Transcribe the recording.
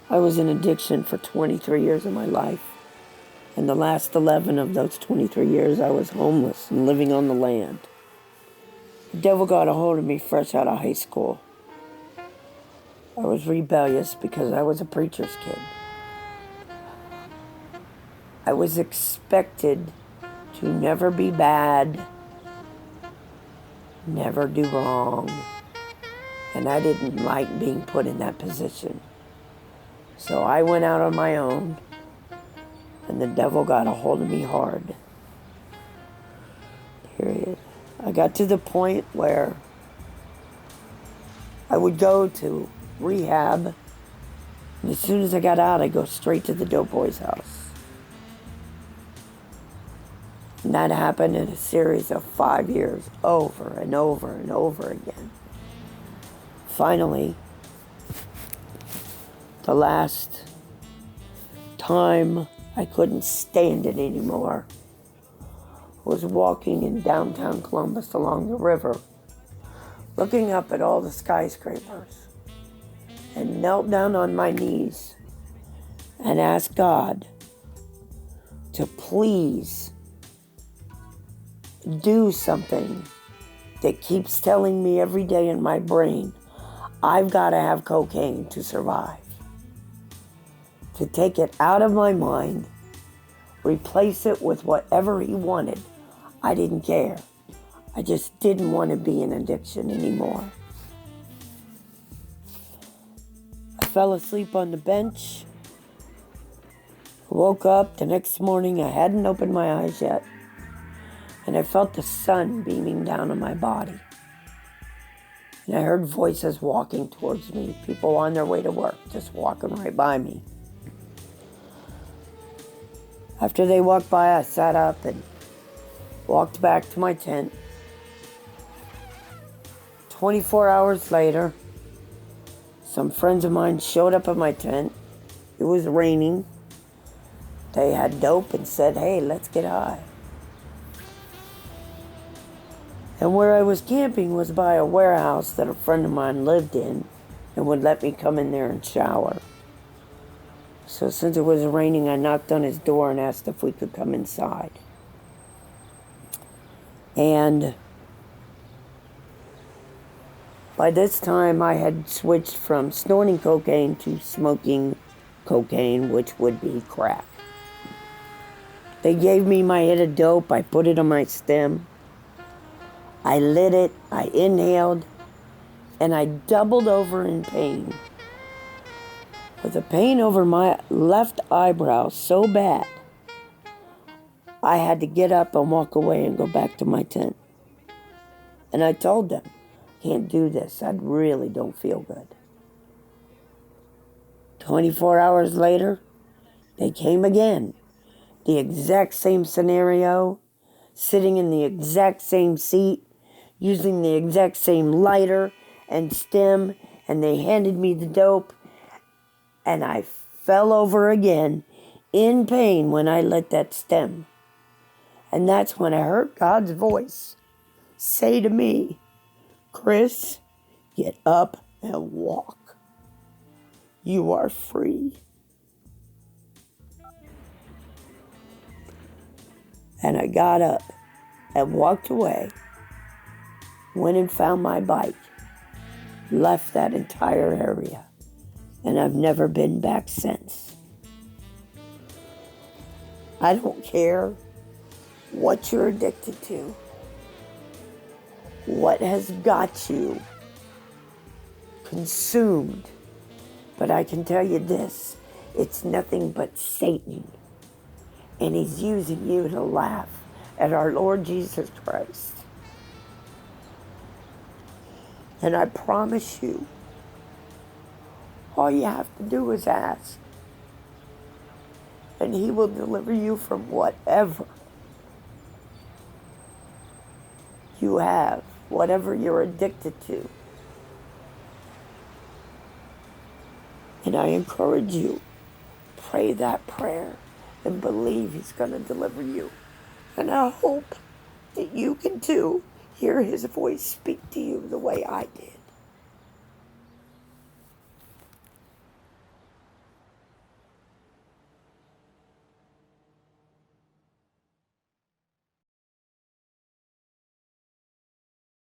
I was in addiction for 23 years of my life. And the last 11 of those 23 years, I was homeless and living on the land. The devil got a hold of me fresh out of high school. I was rebellious because I was a preacher's kid. I was expected to never be bad, never do wrong, and I didn't like being put in that position. So I went out on my own, and the devil got a hold of me hard. Period. I got to the point where I would go to rehab, and as soon as I got out, I'd go straight to the dope boy's house. And that happened in a series of 5 years, over and over and over again. Finally, the last time I couldn't stand it anymore, I was walking in downtown Columbus along the river, looking up at all the skyscrapers, and knelt down on my knees and asked God to please do something that keeps telling me every day in my brain, I've got to have cocaine to survive. To take it out of my mind, replace it with whatever he wanted. I didn't care. I just didn't want to be in addiction anymore. I fell asleep on the bench. I woke up the next morning. I hadn't opened my eyes yet. And I felt the sun beaming down on my body. And I heard voices walking towards me, people on their way to work, just walking right by me. After they walked by, I sat up and walked back to my tent. 24 hours later, some friends of mine showed up at my tent. It was raining. They had dope and said, hey, let's get high. And where I was camping was by a warehouse that a friend of mine lived in and would let me come in there and shower. So since it was raining, I knocked on his door and asked if we could come inside. And by this time, I had switched from snorting cocaine to smoking cocaine, which would be crack. They gave me my hit of dope. I put it on my stem. I lit it, I inhaled, and I doubled over in pain. With the pain over my left eyebrow so bad, I had to get up and walk away and go back to my tent. And I told them, can't do this, I really don't feel good. 24 hours later, they came again. The exact same scenario, sitting in the exact same seat, using the exact same lighter and stem, and they handed me the dope, and I fell over again in pain when I lit that stem. And that's when I heard God's voice say to me, Chris, get up and walk. You are free. And I got up and walked away. Went and found my bike, left that entire area, and I've never been back since. I don't care what you're addicted to, what has got you consumed, but I can tell you this, it's nothing but Satan, and he's using you to laugh at our Lord Jesus Christ. And I promise you, all you have to do is ask. And he will deliver you from whatever you have, whatever you're addicted to. And I encourage you, pray that prayer and believe he's going to deliver you. And I hope that you can too hear his voice speak to you the way I did.